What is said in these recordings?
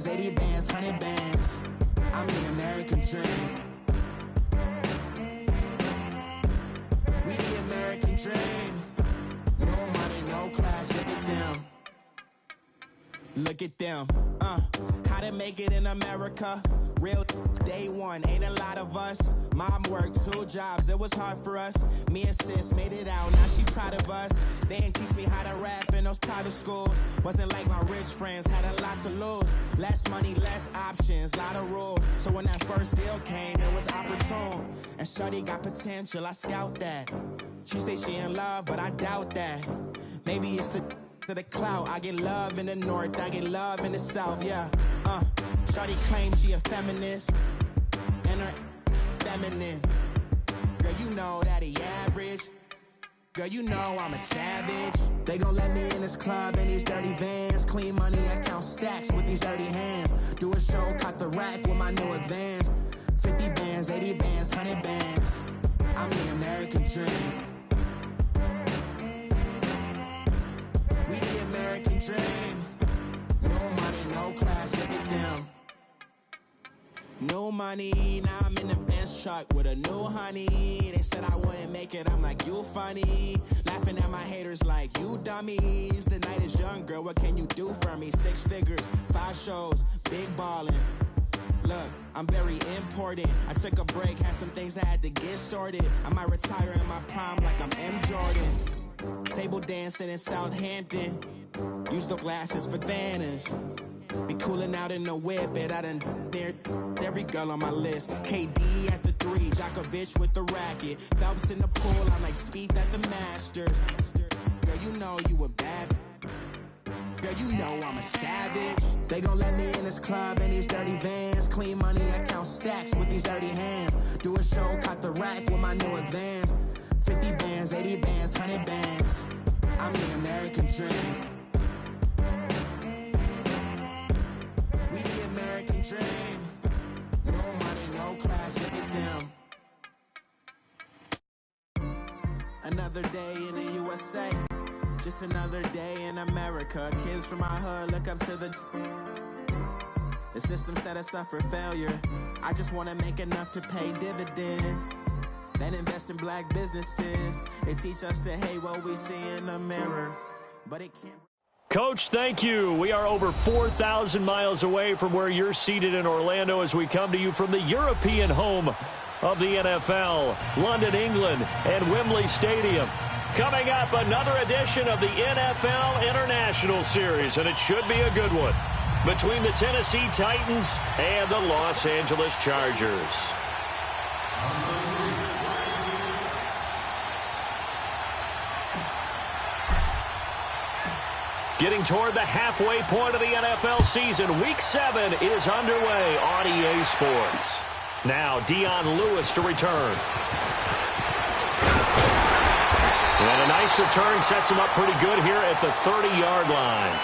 bands, 80 bands, 100 bands. I'm the American dream. We the American dream. No money, no class, look at them. Look at them, how to make it in America. Real day one, ain't a lot of us. Mom worked 2 jobs, it was hard for us. Me and sis made it out, now she proud of us. They didn't teach me how to rap in those private schools. Wasn't like my rich friends, had a lot to lose. Less money, less options, lot of rules. So when that first deal came, it was opportune. And shorty got potential, I scout that. She say she in love, but I doubt that. Maybe it's to the clout. I get love in the north, I get love in the south, yeah. Shorty claims she a feminist, and her feminine. Girl, you know that he average. Girl, you know I'm a savage. They gon' let me in this club in these dirty vans. Clean money, I count stacks with these dirty hands. Do a show, cut the rack with my new advance. 50 bands, 80 bands, 100 bands. I'm the American dream. We the American dream. No money, no class, look at them. No money, now I'm in the Benz truck with a new honey. They said I wouldn't make it, I'm like, you funny. Laughing at my haters like, you dummies. The night is young, girl, what can you do for me? 6 figures, 5 shows, big ballin'. Look, I'm very important. I took a break, had some things I had to get sorted. I might retire in my prime like I'm M. Jordan. Table dancing in Southampton. Use the glasses for Vannas. Be cooling out in the whip, but I done near every girl on my list. KD at the 3, Djokovic with the racket. Phelps in the pool, I'm like Speed at the Masters. Girl, you know you a bad. Girl, you know I'm a savage. They gon' let me in this club in these dirty vans. Clean money, I count stacks with these dirty hands. Do a show, cut the rack with my new advance. 50 bands, 80 bands, 100 bands. I'm the American dream. We the American dream. No money, no class, look at them. Another day in the USA. Just another day in America. Kids from my hood look up to the system set us up for failure. I just want to make enough to pay dividends. Then invest in black businesses. They teach us to hate what we see in the mirror, but it can't. Coach, thank you. We are over 4,000 miles away from where you're seated in Orlando as we come to you from the European home of the NFL, London, England, and Wembley Stadium. Coming up, another edition of the NFL International Series, and it should be a good one, between the Tennessee Titans and the Los Angeles Chargers. Getting toward the halfway point of the NFL season, Week 7 is underway on EA Sports. Now, Dion Lewis to return. And a nice return sets him up pretty good here at the 30-yard line.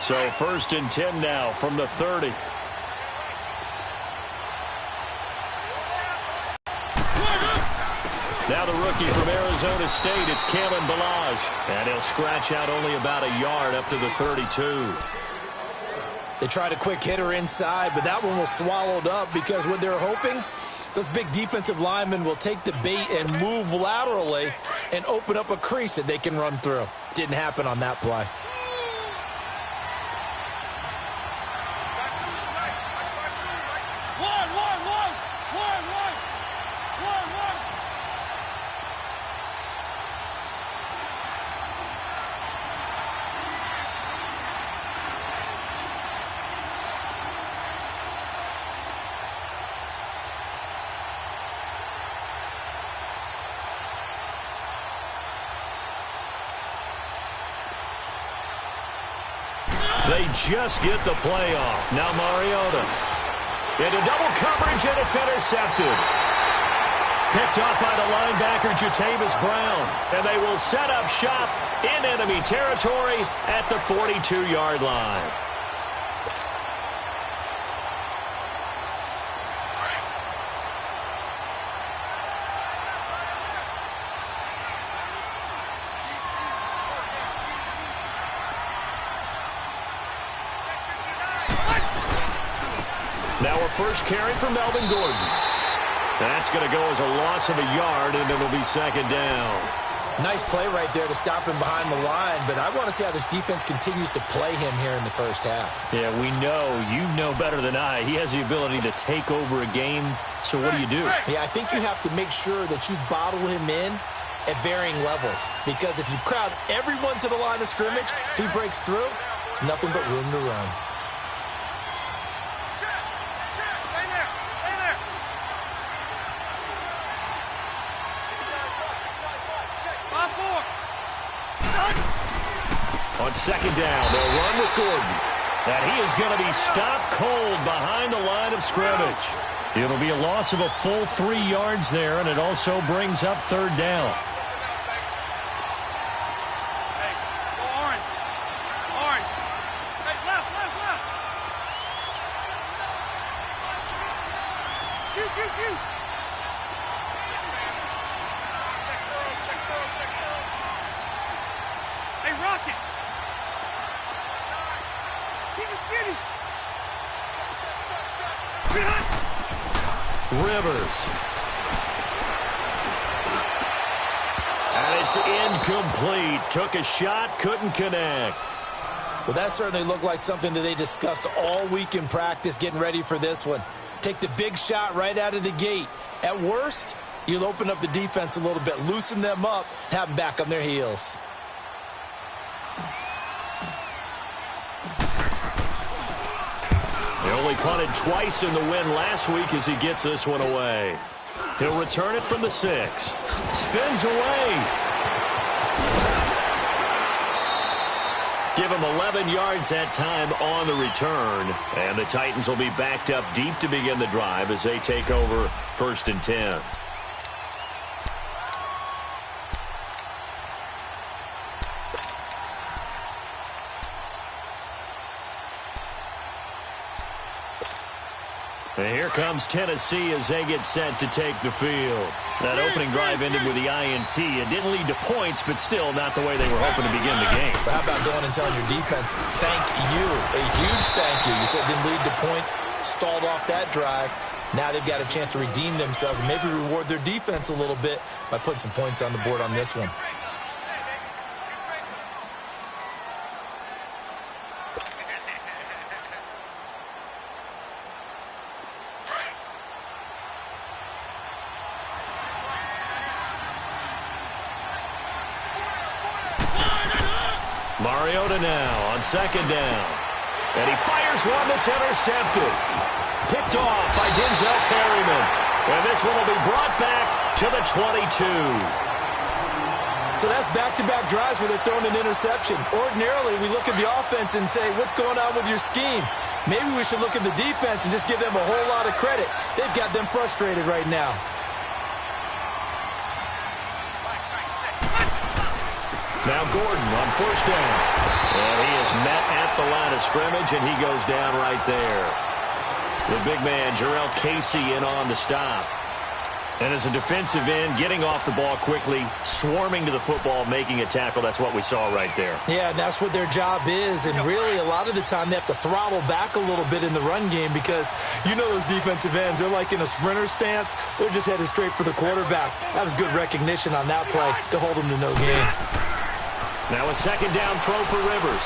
So 1st and 10 now from the 30. Now the rookie from Arizona State, it's Kalen Ballage. And he'll scratch out only about a yard up to the 32. They tried a quick hitter inside, but that one was swallowed up because what they're hoping, those big defensive linemen will take the bait and move laterally and open up a crease that they can run through. Didn't happen on that play. They just get the play off. Now Mariota. Into double coverage, and it's intercepted. Picked off by the linebacker, Jatavis Brown. And they will set up shop in enemy territory at the 42-yard line. Now a first carry for Melvin Gordon. That's going to go as a loss of a yard, and it'll be second down. Nice play right there to stop him behind the line, but I want to see how this defense continues to play him here in the first half. Yeah, we know. You know better than I. He has the ability to take over a game, so what do you do? Yeah, I think you have to make sure that you bottle him in at varying levels, because if you crowd everyone to the line of scrimmage, if he breaks through, it's nothing but room to run. On second down, they'll run with Gordon. And he is going to be stopped cold behind the line of scrimmage. It'll be a loss of a full 3 yards there, and it also brings up third down. Hey, go orange. Orange. Hey, left. Q. Check girls. Hey, Rocket. Rivers. And it's incomplete. Took a shot, couldn't connect. Well, that certainly looked like something that they discussed all week in practice getting ready for this one. Take the big shot right out of the gate. At worst, you'll open up the defense a little bit, loosen them up, have them back on their heels. He only punted twice in the win last week as he gets this one away. He'll return it from the 6. Spins away. Give him 11 yards that time on the return. And the Titans will be backed up deep to begin the drive as they take over 1st and 10. And here comes Tennessee as they get set to take the field. That opening drive ended with the INT. It didn't lead to points, but still not the way they were hoping to begin the game. But how about going and telling your defense, thank you, a huge thank you. You said it didn't lead to points, stalled off that drive. Now they've got a chance to redeem themselves and maybe reward their defense a little bit by putting some points on the board on this one. Mariota now on second down. And he fires one that's intercepted. Picked off by Denzel Perryman. And this one will be brought back to the 22. So that's back-to-back drives where they're throwing an interception. Ordinarily, we look at the offense and say, what's going on with your scheme? Maybe we should look at the defense and just give them a whole lot of credit. They've got them frustrated right now. Now Gordon on first down. And he is met at the line of scrimmage, and he goes down right there. The big man, Jarrell Casey, in on the stop. And as a defensive end, getting off the ball quickly, swarming to the football, making a tackle. That's what we saw right there. Yeah, and that's what their job is. And really, a lot of the time, they have to throttle back a little bit in the run game because you know those defensive ends, they're like in a sprinter stance. They're just headed straight for the quarterback. That was good recognition on that play to hold them to no gain. Now a second down throw for Rivers.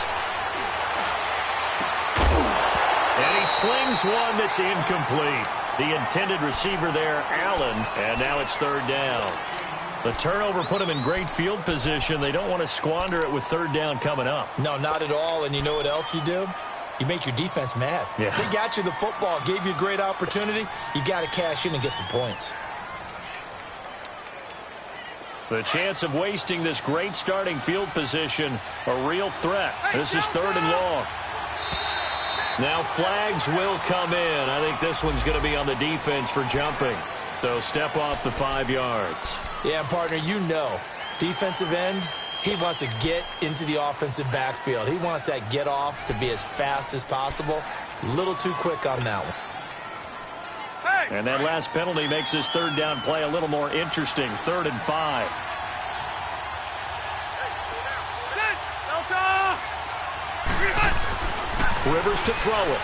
And he slings one that's incomplete. The intended receiver there, Allen, and now it's third down. The turnover put him in great field position. They don't want to squander it with third down coming up. No, not at all. And you know what else you do? You make your defense mad. Yeah. They got you the football, gave you a great opportunity. You got to cash in and get some points. The chance of wasting this great starting field position, a real threat. This is third and long. Now flags will come in. I think this one's going to be on the defense for jumping. So step off the 5 yards. Yeah, partner, you know, defensive end, he wants to get into the offensive backfield. He wants that get off to be as fast as possible. A little too quick on that one. And that last penalty makes this third down play a little more interesting. 3rd and 5. Rivers to throw it.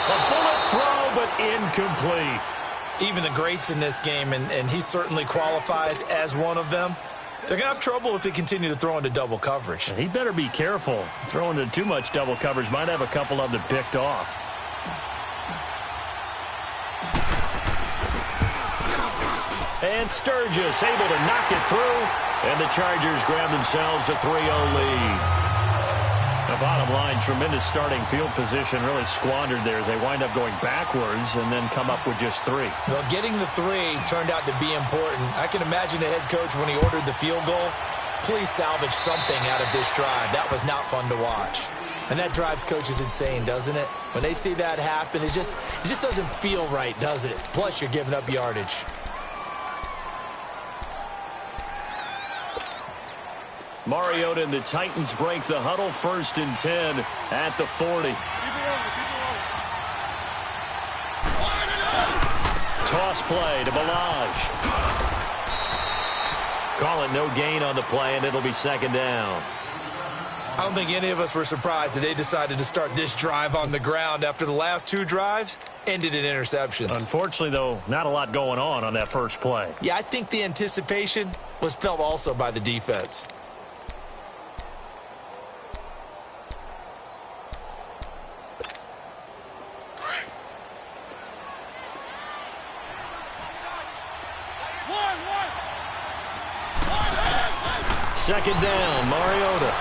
A bullet throw, but incomplete. Even the greats in this game, and he certainly qualifies as one of them, they're going to have trouble if they continue to throw into double coverage. And he better be careful. Throwing into too much double coverage might have a couple of them picked off. And Sturgis able to knock it through, and the Chargers grab themselves a 3-0 lead. The bottom line, tremendous starting field position, really squandered there as they wind up going backwards and then come up with just 3. Well, getting the 3 turned out to be important. I can imagine the head coach when he ordered the field goal, please salvage something out of this drive. That was not fun to watch. And that drives coaches insane, doesn't it? When they see that happen, it just doesn't feel right, does it? Plus, you're giving up yardage. Mariota and the Titans break the huddle, 1st and 10 at the 40. Toss play to Balaj. Call it no gain on the play, and it'll be 2nd down. I don't think any of us were surprised that they decided to start this drive on the ground after the last 2 drives ended in interceptions. Unfortunately, though, not a lot going on that first play. Yeah, I think the anticipation was felt also by the defense. Second down, Mariota.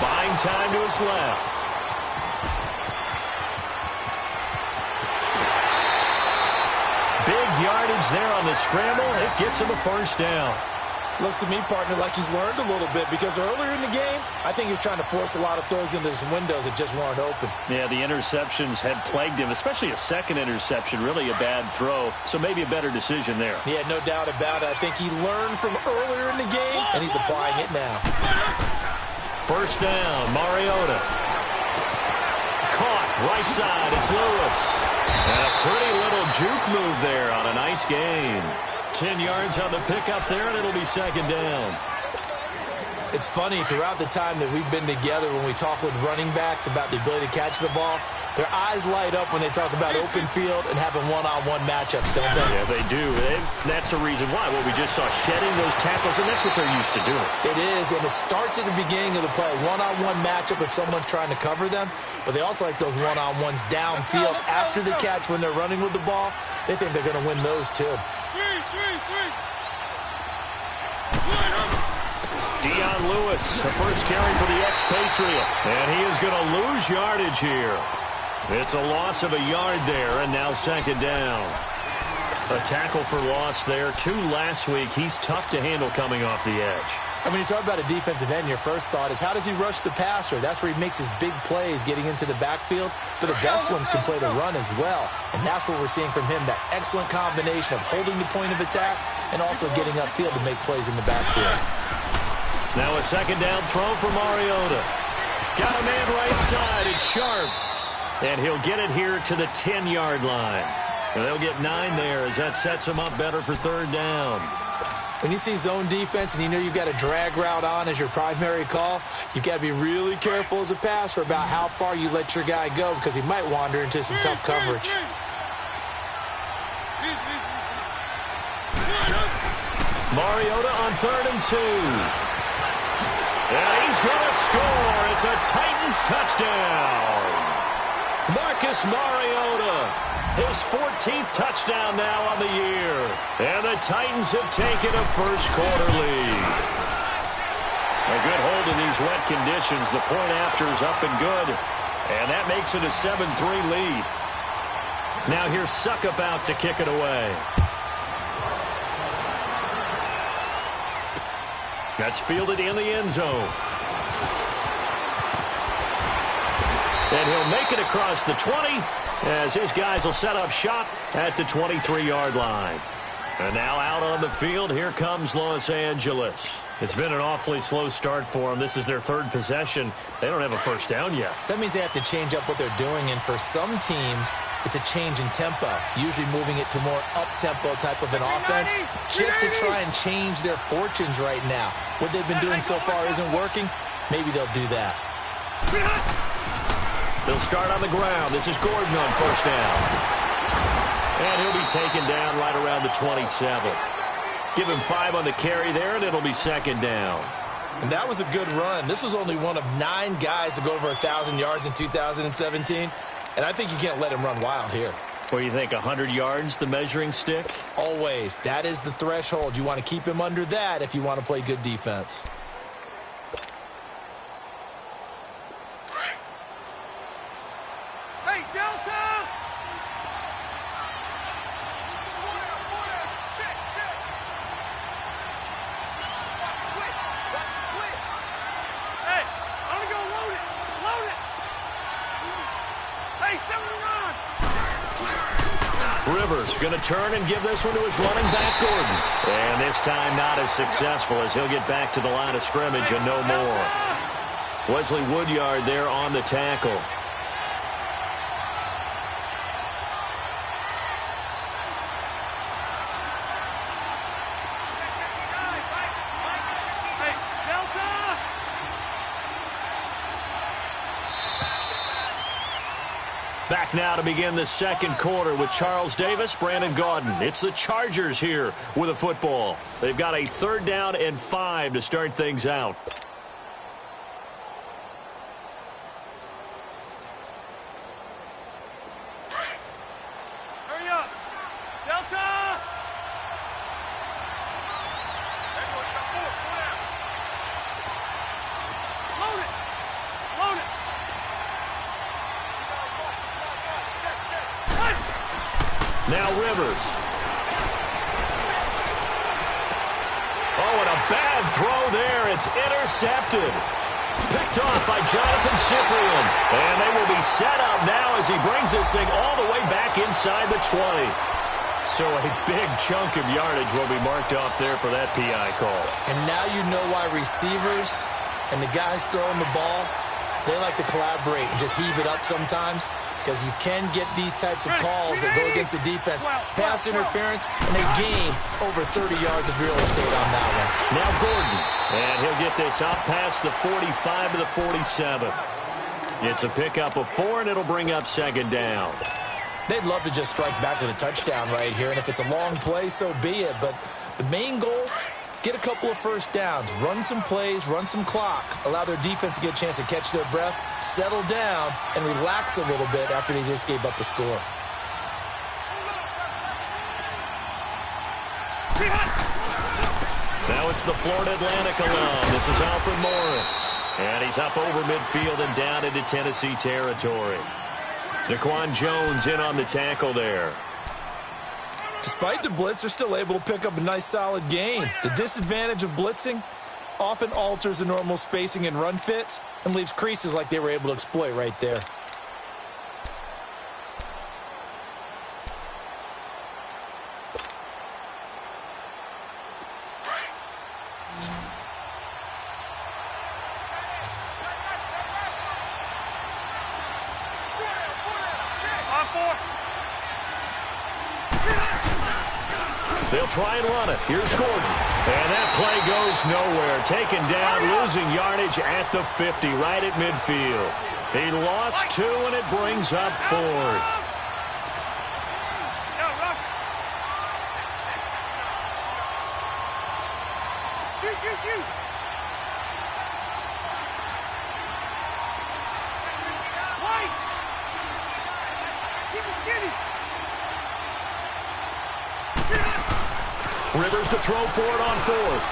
Buying time to his left. Big yardage there on the scramble. It gets him a 1st down. Looks to me, partner, like he's learned a little bit because earlier in the game, I think he was trying to force a lot of throws into some windows that just weren't open. Yeah, the interceptions had plagued him, especially a second interception, really a bad throw. So maybe a better decision there. Yeah, no doubt about it. I think he learned from earlier in the game, and he's applying it now. 1st down, Mariota. Caught, right side, it's Lewis. And a pretty little juke move there on a nice gain. 10 yards on the pickup there, and it'll be 2nd down. It's funny, throughout the time that we've been together, when we talk with running backs about the ability to catch the ball, their eyes light up when they talk about open field and having one-on-one matchups, don't they? Yeah, they do. That's the reason why. Well, we just saw shedding those tackles, and that's what they're used to doing. It is, and it starts at the beginning of the play. One-on-one matchup if someone's trying to cover them, but they also like those one-on-ones downfield after the catch when they're running with the ball. They think they're going to win those, too. Dion Lewis, the first carry for the expatriate. And he is going to lose yardage here. It's a loss of a yard there, and now 2nd down. A tackle for loss there. 2 last week. He's tough to handle coming off the edge. And when you talk about a defensive end, your first thought is, how does he rush the passer? That's where he makes his big plays getting into the backfield. But the best ones can play the run as well. And that's what we're seeing from him, that excellent combination of holding the point of attack and also getting upfield to make plays in the backfield. Now a 2nd down throw for Mariota. Got a man right side. It's Sharp. And he'll get it here to the 10-yard line. And they'll get 9 there as that sets him up better for 3rd down. When you see zone defense and you know you've got a drag route on as your primary call, you've got to be really careful as a passer about how far you let your guy go because he might wander into some tough coverage. Mariota on 3rd and 2. And he's going to score. It's a Titans touchdown. Marcus Mariota. His 14th touchdown now on the year. And the Titans have taken a first-quarter lead. A good hold in these wet conditions. The point after is up and good. And that makes it a 7-3 lead. Now here's Suckup out to kick it away. That's fielded in the end zone. And he'll make it across the 20 as his guys will set up shop at the 23-yard line. And now out on the field, here comes Los Angeles. It's been an awfully slow start for them. This is their 3rd possession. They don't have a first down yet. So that means they have to change up what they're doing, and for some teams, it's a change in tempo, usually moving it to more up-tempo type of an offense, just to try and change their fortunes right now. What they've been doing so far isn't working. Maybe they'll do that. The They'll start on the ground. This is Gordon on first down. And he'll be taken down right around the 27. Give him 5 on the carry there, and it'll be second down. And that was a good run. This was only one of 9 guys to go over 1,000 yards in 2017. And I think you can't let him run wild here. What do you think, 100 yards, the measuring stick? Always. That is the threshold. You want to keep him under that if you want to play good defense. Hey, Delta! Hey, I'm going to go load it. Load it. Hey, 7 to run. Rivers going to turn and give this one to his running back, Gordon. And this time not as successful as he'll get back to the line of scrimmage and no more. Wesley Woodyard there on the tackle. Hey, Delta! Back now to begin the second quarter with Charles Davis, Brandon Gaudin. It's the Chargers here with a football. They've got a 3rd down and 5 to start things out. Hurry up. Delta! Load it. Load it. Now Rivers. Oh, and a bad throw there. It's intercepted. Picked off by Jonathan Cyprien. And they will be set up now as he brings this thing all the way back inside the 20. So a big chunk of yardage will be marked off there for that PI call. And now you know why receivers and the guys throwing the ball, they like to collaborate and just heave it up sometimes, because you can get these types of calls that go against the defense. Pass interference, and they gain over 30 yards of real estate on that one. Now Gordon, and he'll get this out past the 45 to the 47. It's a pickup of 4, and it'll bring up second down. They'd love to just strike back with a touchdown right here, and if it's a long play, so be it. But the main goal, get a couple of first downs, run some plays, run some clock, allow their defense to get a chance to catch their breath, settle down, and relax a little bit after they just gave up a score. Now it's the Florida Atlantic alum. This is Alfred Morris. And he's up over midfield and down into Tennessee territory. Daquan Jones in on the tackle there. Despite the blitz, they're still able to pick up a nice, solid gain. The disadvantage of blitzing often alters the normal spacing and run fits and leaves creases like they were able to exploit right there. They'll try and run it. Here's Gordon. And that play goes nowhere. Taken down, losing yardage at the 50, right at midfield. He lost 2, and it brings up 4th. Rivers to throw for it on 4th.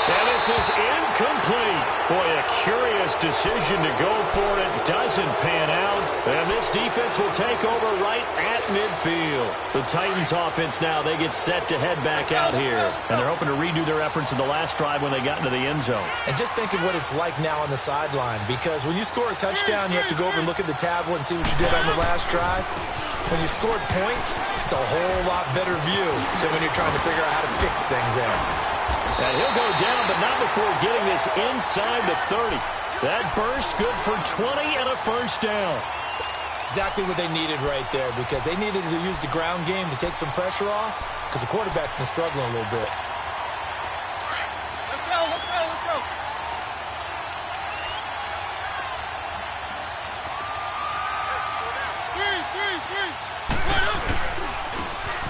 And this is incomplete. Boy, a curious decision to go for it. Doesn't pan out. And this defense will take over right at midfield. The Titans offense now, they get set to head back out here. And they're hoping to redo their efforts in the last drive when they got into the end zone. And just think of what it's like now on the sideline, because when you score a touchdown, you have to go over and look at the tablet and see what you did on the last drive. When you scored points, it's a whole lot better view than when you're trying to figure out how to fix things out. And he'll go down, but not before getting this inside the 30. That burst good for 20 and a first down. Exactly what they needed right there, because they needed to use the ground game to take some pressure off, because the quarterback's been struggling a little bit. Let's go, let's go, let's go.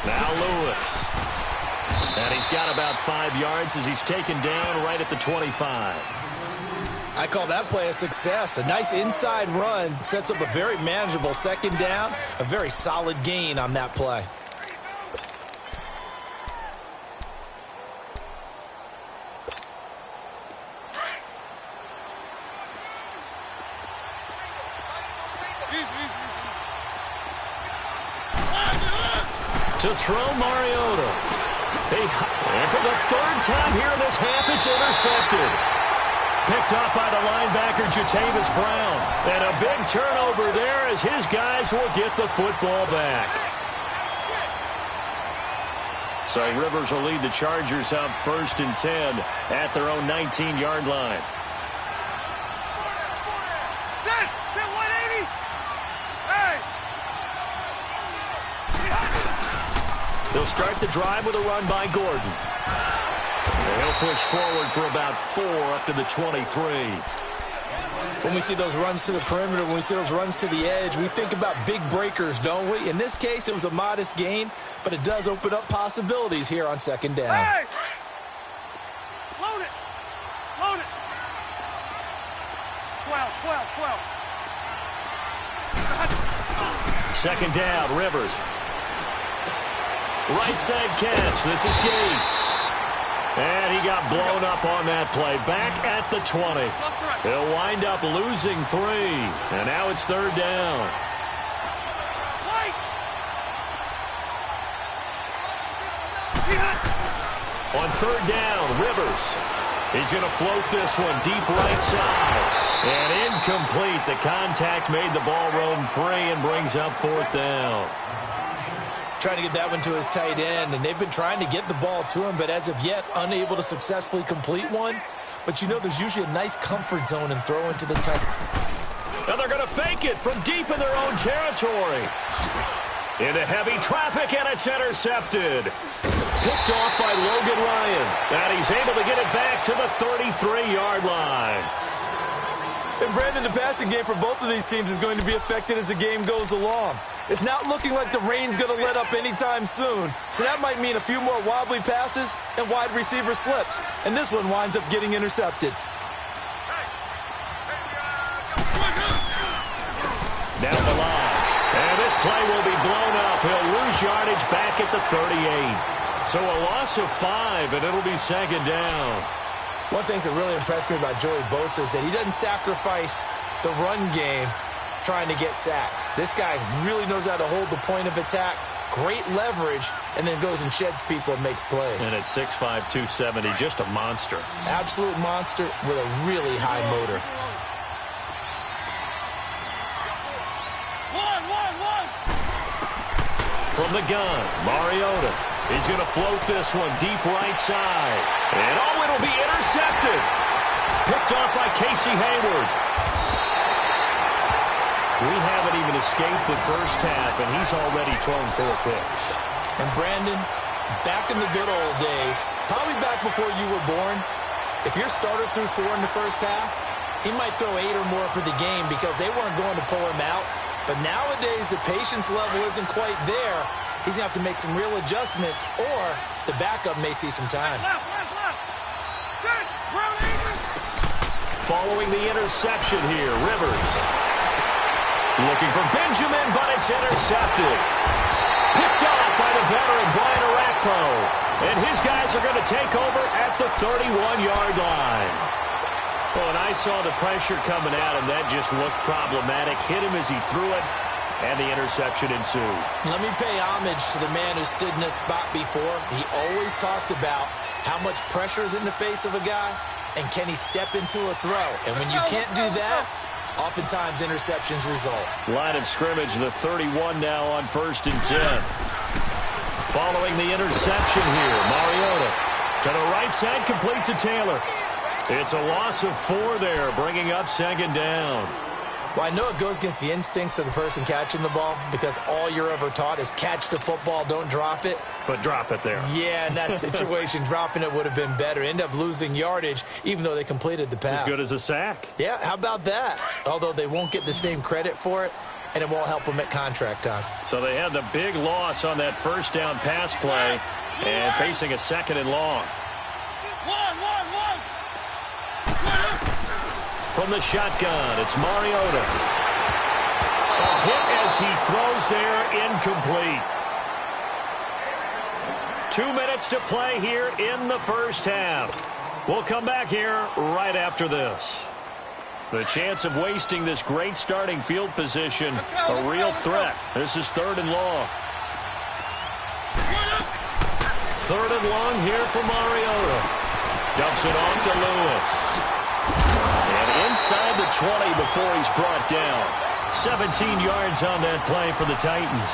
Now Lewis. And he's got about 5 yards as he's taken down right at the 25. I call that play a success. A nice inside run sets up a very manageable second down. A very solid gain on that play. To throw Mariota. And for the third time here in this half, it's intercepted. Picked off by the linebacker, Jatavis Brown. And a big turnover there as his guys will get the football back. So Rivers will lead the Chargers up 1st and 10 at their own 19-yard line. Set 180. Hey. They'll start the drive with a run by Gordon. And he'll push forward for about 4 up to the 23. When we see those runs to the perimeter, when we see those runs to the edge, we think about big breakers, don't we? In this case, it was a modest gain, but it does open up possibilities here on second down. Hey. Load it. Load it. 12. Second down, Rivers. Right side catch. This is Gates. And he got blown up on that play. Back at the 20. He'll wind up losing 3. And now it's third down. On third down, Rivers. He's going to float this one deep right side. And incomplete. The contact made the ball roam free and brings up 4th down. Trying to get that one to his tight end, and they've been trying to get the ball to him, but as of yet, unable to successfully complete one. But you know there's usually a nice comfort zone in throwing to the tight. And they're going to fake it from deep in their own territory. Into heavy traffic, and it's intercepted. Picked off by Logan Ryan. And he's able to get it back to the 33-yard line. And Brandon, the passing game for both of these teams is going to be affected as the game goes along. It's not looking like the rain's going to let up anytime soon. So that might mean a few more wobbly passes and wide receiver slips. And this one winds up getting intercepted. Now Balazs. And this play will be blown up. He'll lose yardage back at the 38. So a loss of 5, and it'll be second down. One thing that really impressed me about Joey Bosa is that he doesn't sacrifice the run game trying to get sacks. This guy really knows how to hold the point of attack, great leverage, and then goes and sheds people and makes plays. And at 6'5", 270, just a monster. Absolute monster with a really high motor. From the gun, Mariota. He's going to float this one deep right side. And oh, it'll be intercepted. Picked off by Casey Hayward. We haven't even escaped the first half, and he's already thrown 4 picks. And Brandon, back in the good old days, probably back before you were born, if your starter threw 4 in the first half, he might throw 8 or more for the game because they weren't going to pull him out. But nowadays, the patience level isn't quite there. He's going to have to make some real adjustments, or the backup may see some time. Following the interception here, Rivers. Looking for Benjamin, but it's intercepted. Picked off by the veteran Brian Orakpo. And his guys are going to take over at the 31-yard line. Well, and I saw the pressure coming at him. That just looked problematic. Hit him as he threw it, and the interception ensued. Let me pay homage to the man who stood in this spot before. He always talked about how much pressure is in the face of a guy, and can he step into a throw. And when you can't do that, oftentimes interceptions result. Line of scrimmage, the 31 now on 1st and 10. Following the interception here, Mariota to the right side, complete to Taylor. It's a loss of 4 there, bringing up second down. Well, I know it goes against the instincts of the person catching the ball because all you're ever taught is catch the football, don't drop it. But drop it there. Yeah, in that situation, dropping it would have been better. End up losing yardage, even though they completed the pass. As good as a sack. Yeah, how about that? Although they won't get the same credit for it, and it won't help them at contract time. So they had the big loss on that first down pass play and facing a second and long. From the shotgun, it's Mariota. A hit as he throws there, incomplete. 2 minutes to play here in the first half. We'll come back here right after this. The chance of wasting this great starting field position, a real threat. This is 3rd and long. 3rd and long here for Mariota. Dumps it off to Lewis. And inside the 20 before he's brought down. 17 yards on that play for the Titans.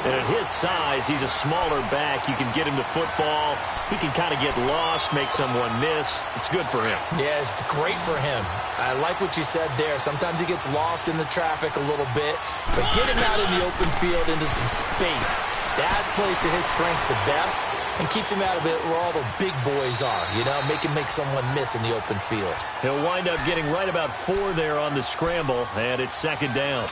And at his size, he's a smaller back. You can get him to football. He can kind of get lost, make someone miss. It's good for him. Yeah, it's great for him. I like what you said there. Sometimes he gets lost in the traffic a little bit. But get him out in the open field into some space. That plays to his strengths the best and keeps him out of it where all the big boys are, you know, make him make someone miss in the open field. He'll wind up getting right about 4 there on the scramble, and it's 2nd down.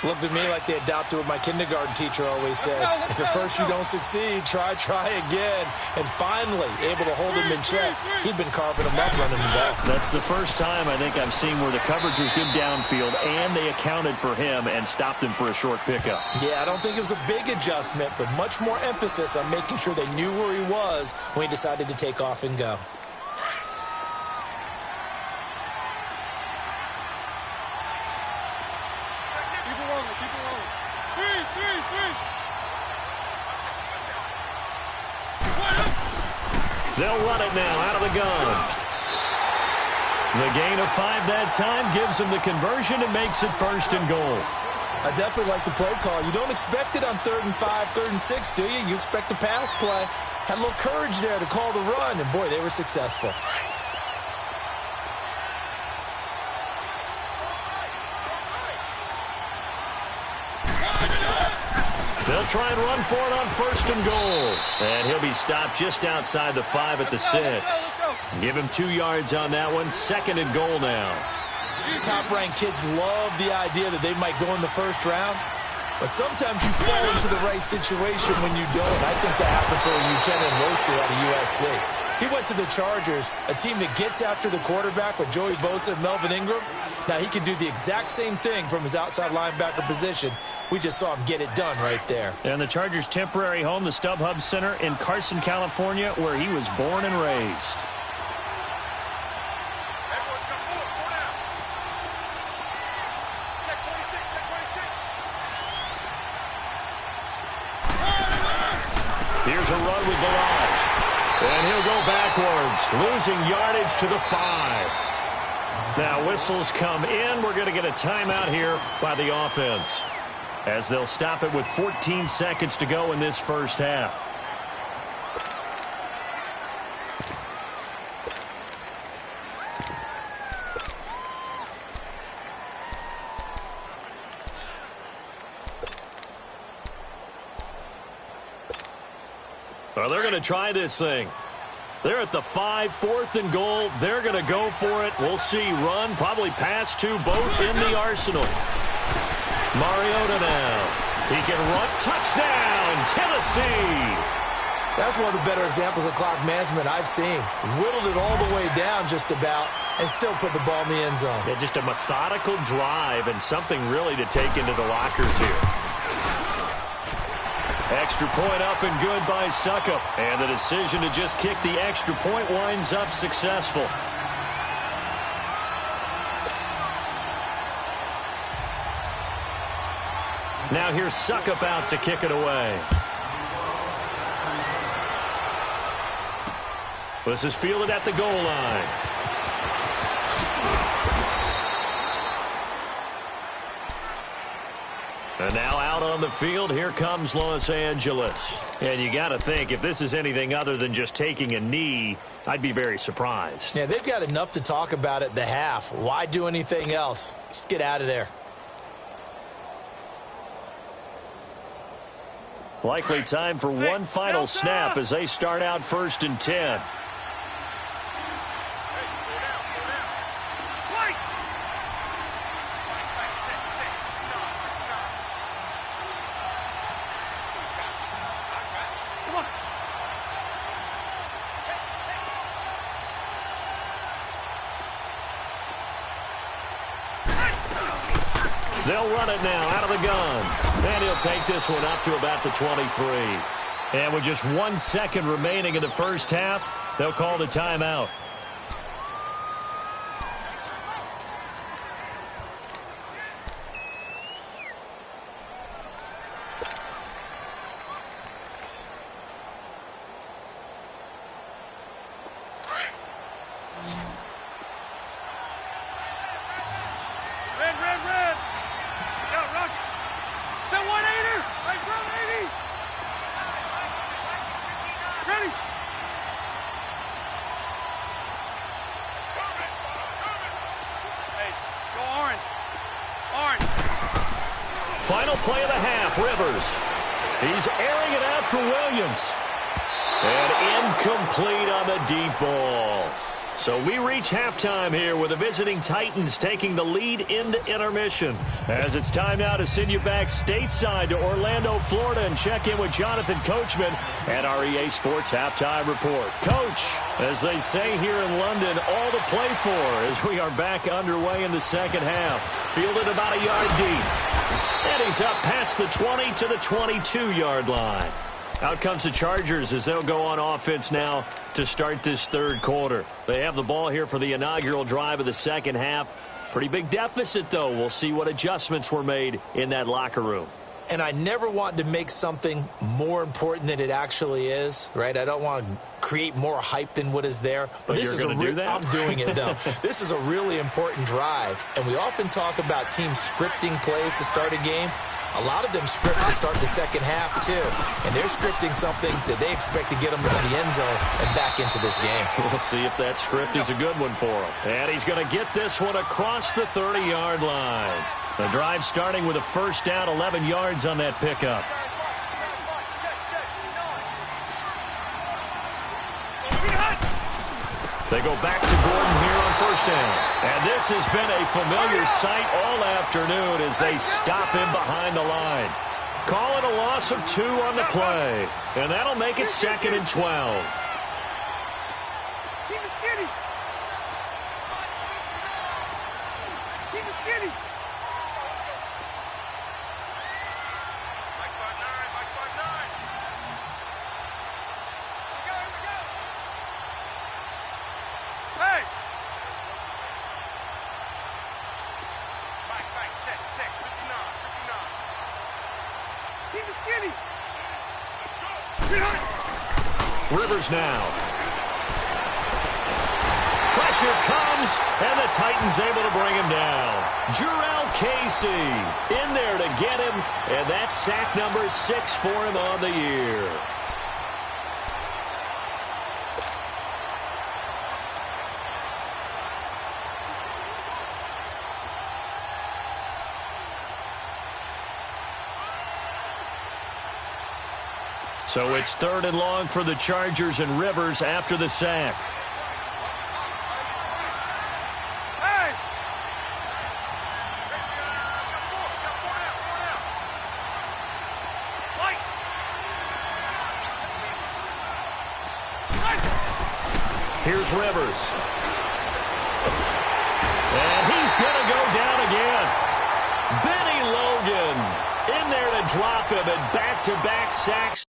Looked at me like they adopted what my kindergarten teacher always said. If at first you don't succeed, try again. And finally, able to hold him in check. He'd been carving him up running the ball. That's the first time I think I've seen where the coverage was good downfield, and they accounted for him and stopped him for a short pickup. Yeah, I don't think it was a big adjustment, but much more emphasis on making sure they knew where he was when he decided to take off and go. They'll run it now out of the gun. The gain of 5 that time gives them the conversion and makes it 1st and goal. I definitely like the play call. You don't expect it on 3rd and 5, 3rd and 6, do you? You expect a pass play. Had a little courage there to call the run, and boy, they were successful. They'll try and run for it on 1st and goal. And he'll be stopped just outside the 5 at the 6. Give him 2 yards on that one. 2nd and goal now. Top-ranked kids love the idea that they might go in the 1st round. But sometimes you fall into the right situation when you don't. I think that happened for Uchenna Nwosu out of USC. He went to the Chargers, a team that gets after the quarterback with Joey Bosa and Melvin Ingram. Now, he can do the exact same thing from his outside linebacker position. We just saw him get it done right there. And the Chargers' temporary home, the StubHub Center in Carson, California, where he was born and raised. Here's a run with Barrage. And he'll go backwards, losing yardage to the 5. Now whistles come in. We're going to get a timeout here by the offense, as they'll stop it with 14 seconds to go in this first half. Well, they're going to try this thing. They're at the 5, 4th and goal. They're going to go for it. We'll see. Run, probably pass to both in the arsenal. Mariota now. He can run. Touchdown, Tennessee. That's one of the better examples of clock management I've seen. Whittled it all the way down just about and still put the ball in the end zone. Yeah, just a methodical drive and something really to take into the lockers here. Extra point up and good by Suckup. And the decision to just kick the extra point winds up successful. Now here's Suckup out to kick it away. This is fielded at the goal line. And now out on the field, here comes Los Angeles. And you got to think, if this is anything other than just taking a knee, I'd be very surprised. Yeah, they've got enough to talk about at the half. Why do anything else? Just get out of there. Likely time for one final snap as they start out 1st and 10. They'll run it now out of the gun. And he'll take this one up to about the 23. And with just 1 second remaining in the first half, they'll call the timeout. Red. Go, run. That 180. Right, run, 80. Ready. Hey, go orange. Orange. Final play of the half, Rivers. He's airing it out for Williams. And incomplete on the deep ball. So we reach halftime here with the visiting Titans taking the lead into intermission. As it's time now to send you back stateside to Orlando, Florida, and check in with Jonathan Coachman at our EA Sports Halftime Report. Coach, as they say here in London, all to play for as we are back underway in the second half. Fielded about a yard deep. And he's up past the 20 to the 22-yard line. Out comes the Chargers as they'll go on offense now to start this third quarter. They have the ball here for the inaugural drive of the second half. Pretty big deficit, though. We'll see what adjustments were made in that locker room. And I never want to make something more important than it actually is, right? I don't want to create more hype than what is there. But this you're going to do that? I'm doing it, though. This is a really important drive. And we often talk about teams scripting plays to start a game. A lot of them script to start the second half, too. And they're scripting something that they expect to get them into the end zone and back into this game. We'll see if that script is a good one for him. And he's going to get this one across the 30-yard line. The drive starting with a first down, 11 yards on that pickup. They go back to Gordon here on first down. And this has been a familiar sight all afternoon as they stop him behind the line. Call it a loss of 2 on the play. And that'll make it 2nd and 12. Keep it skinny. Keep it skinny. Hey! Back, check, 59. Keep it skinny. Rivers now. Pressure comes, and the Titans able to bring him down. Jurrell Casey in there to get him, and that's sack number 6 for him on the year. So it's 3rd and long for the Chargers and Rivers after the sack. Hey! Here's Rivers. And he's going to go down again. Benny Logan in there to drop him at back-to-back sacks.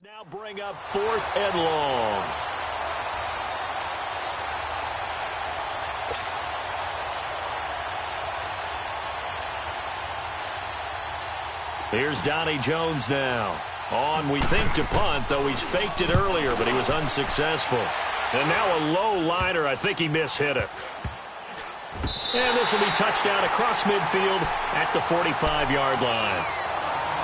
Now bring up 4th and long. Here's Donnie Jones now. On, we think, to punt, though he's faked it earlier, but he was unsuccessful. And now a low liner. I think he mishit it. And this will be touchdown across midfield at the 45-yard line.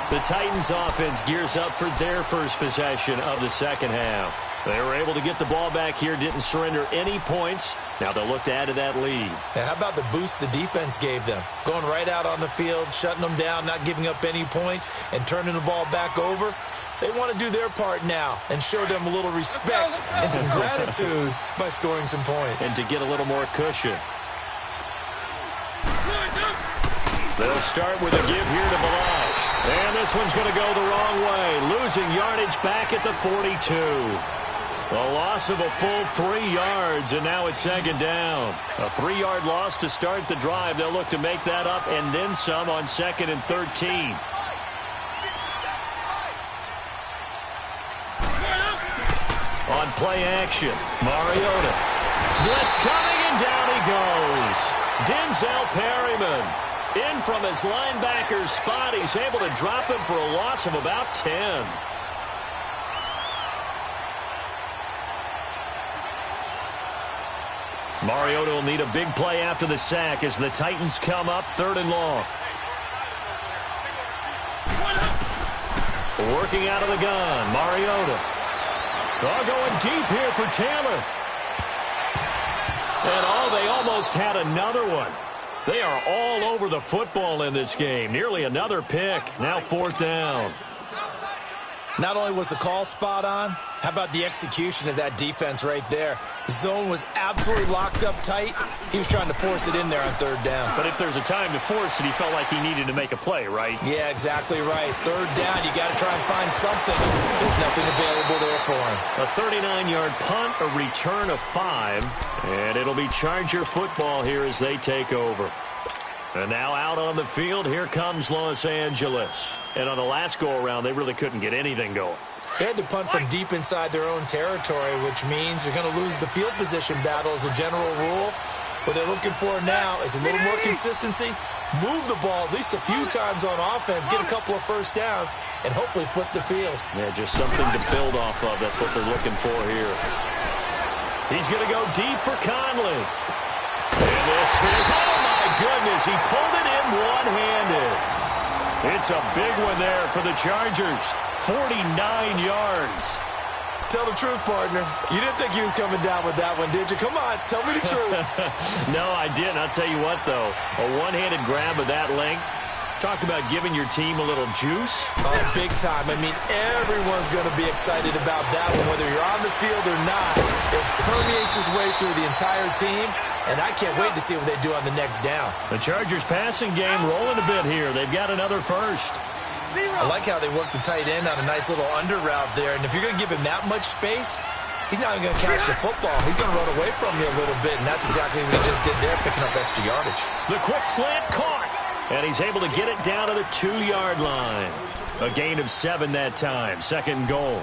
The Titans offense gears up for their first possession of the second half. They were able to get the ball back here, didn't surrender any points. Now they'll look to add to that lead. Now, how about the boost the defense gave them? Going right out on the field, shutting them down, not giving up any points, and turning the ball back over. They want to do their part now and show them a little respect and some gratitude by scoring some points. And to get a little more cushion. They'll start with a give here to Balazs. And this one's going to go the wrong way. Losing yardage back at the 42. A loss of a full 3 yards, and now it's second down. A 3-yard loss to start the drive. They'll look to make that up and then some on 2nd and 13. On play action, Mariota. Blitz coming, and down he goes. Denzel Perryman. In from his linebacker's spot. He's able to drop him for a loss of about 10. Mariota will need a big play after the sack as the Titans come up 3rd and long. Working out of the gun, Mariota. Going deep here for Taylor. And they almost had another one. They are all over the football in this game. Nearly another pick. Now 4th down. Not only was the call spot on, how about the execution of that defense right there? The zone was absolutely locked up tight. He was trying to force it in there on 3rd down. But if there's a time to force it, he felt like he needed to make a play, right? Yeah, exactly right. 3rd down, you got to try and find something. There's nothing available there for him. A 39-yard punt, a return of 5, and it'll be Charger football here as they take over. And now out on the field, here comes Los Angeles. And on the last go-around, they really couldn't get anything going. They had to punt from deep inside their own territory, which means you're going to lose the field position battle as a general rule. What they're looking for now is a little more consistency, move the ball at least a few times on offense, get a couple of first downs, and hopefully flip the field. Yeah, just something to build off of. That's what they're looking for here. He's going to go deep for Conley. And this is, oh my goodness, he pulled it in one-handed. It's a big one there for the Chargers. 49 yards. Tell the truth, partner. You didn't think he was coming down with that one, did you? Come on, tell me the truth. No, I didn't. I'll tell you what, though. A one-handed grab of that length. Talk about giving your team a little juice. Oh, big time. I mean, everyone's going to be excited about that one, whether you're on the field or not. It permeates its way through the entire team, and I can't wait to see what they do on the next down. The Chargers passing game rolling a bit here. They've got another first. I like how they work the tight end on a nice little under route there, and if you're going to give him that much space, he's not even going to catch the football. He's going to run away from you a little bit, and that's exactly what he just did there, picking up extra yardage. The quick slant caught. And he's able to get it down to the 2-yard line. A gain of 7 that time. 2nd goal.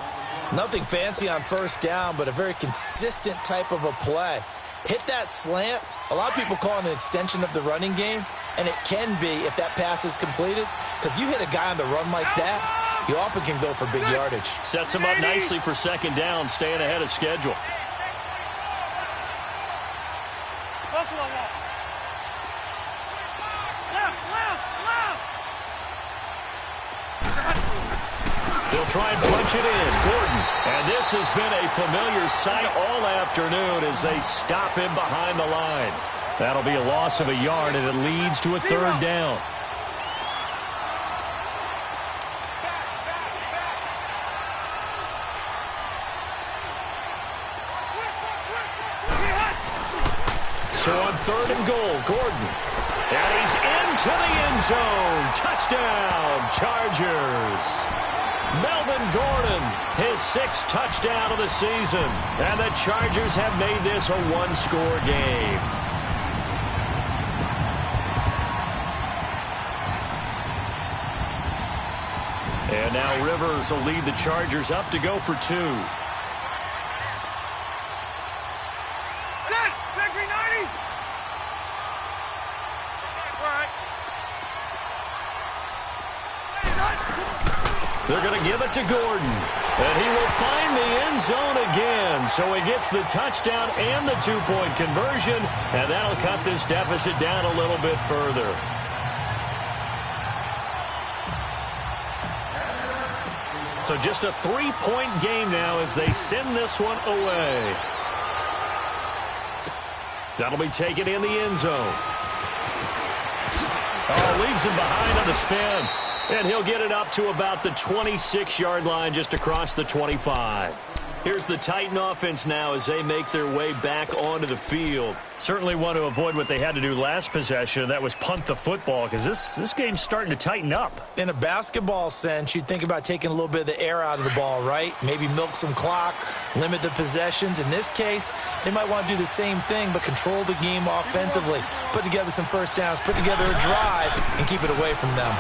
Nothing fancy on first down, but a very consistent type of a play. Hit that slant. A lot of people call it an extension of the running game, and it can be if that pass is completed, because you hit a guy on the run like that, you often can go for big yardage. Sets him up nicely for 2nd down, staying ahead of schedule. They'll try and punch it in. Gordon. And this has been a familiar sight all afternoon as they stop him behind the line. That'll be a loss of a yard, and it leads to a 3rd down. So on 3rd and goal, Gordon. And he's into the end zone. Touchdown, Chargers. Melvin Gordon, his 6th touchdown of the season. And the Chargers have made this a one-score game. And now Rivers will lead the Chargers up to go for 2. They're going to give it to Gordon. And he will find the end zone again. So he gets the touchdown and the 2-point conversion. And that'll cut this deficit down a little bit further. So just a 3-point game now as they send this one away. That'll be taken in the end zone. Oh, leaves him behind on the spin. And he'll get it up to about the 26-yard line just across the 25. Here's the Titan offense now as they make their way back onto the field. Certainly want to avoid what they had to do last possession, and that was punt the football, because this game's starting to tighten up. In a basketball sense, you'd think about taking a little bit of the air out of the ball, right? Maybe milk some clock, limit the possessions. In this case, they might want to do the same thing, but control the game offensively. Put together some first downs, put together a drive, and keep it away from them.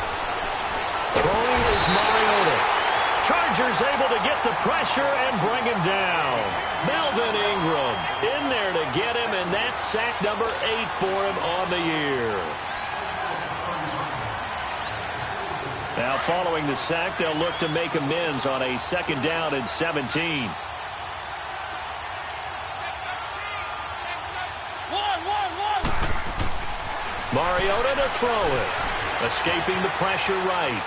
Throwing is Mariota. Chargers able to get the pressure and bring him down. Melvin Ingram in there to get him, and that's sack number 8 for him on the year. Now following the sack, they'll look to make amends on a 2nd down and 17. Mariota to throw it. Escaping the pressure right.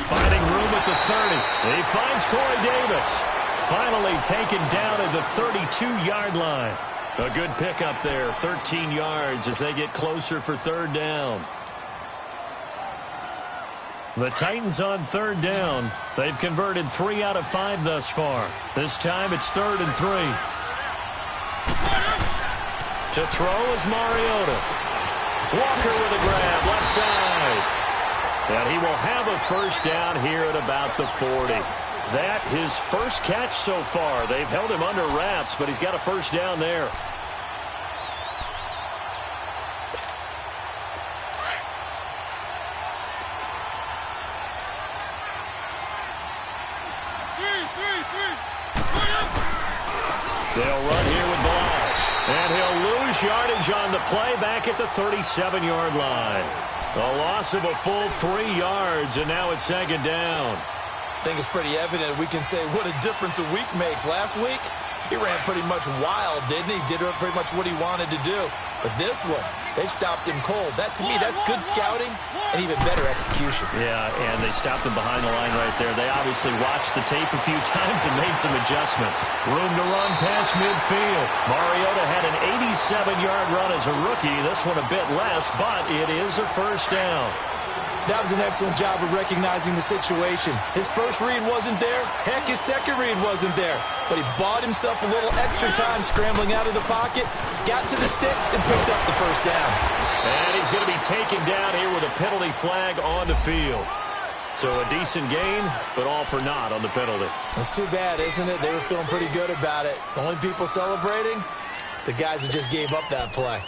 Finding room at the 30. He finds Corey Davis. Finally taken down at the 32-yard line. A good pickup there, 13 yards as they get closer for 3rd down. The Titans on 3rd down. They've converted 3 out of 5 thus far. This time it's 3rd and 3. To throw is Mariota. Walker with a grab, left side. And he will have a first down here at about the 40. That his first catch so far. They've held him under wraps, but he's got a first down there. They'll run here with Balazs. And he'll lose yardage on the play back at the 37-yard line. A loss of a full 3 yards, and now it's 2nd down. I think it's pretty evident. We can say what a difference a week makes. Last week, he ran pretty much wild, didn't he? Did pretty much what he wanted to do. But this one, they stopped him cold. That, to me, that's good scouting and even better execution. Yeah, and they stopped him behind the line right there. They obviously watched the tape a few times and made some adjustments. Room to run past midfield. Mariota had an 87-yard run as a rookie. This one a bit less, but it is a first down. That was an excellent job of recognizing the situation. His first read wasn't there. Heck, his second read wasn't there. But he bought himself a little extra time scrambling out of the pocket, got to the sticks, and picked up the first down. And he's going to be taken down here with a penalty flag on the field. So a decent gain, but all for naught on the penalty. That's too bad, isn't it? They were feeling pretty good about it. The only people celebrating, the guys who just gave up that play.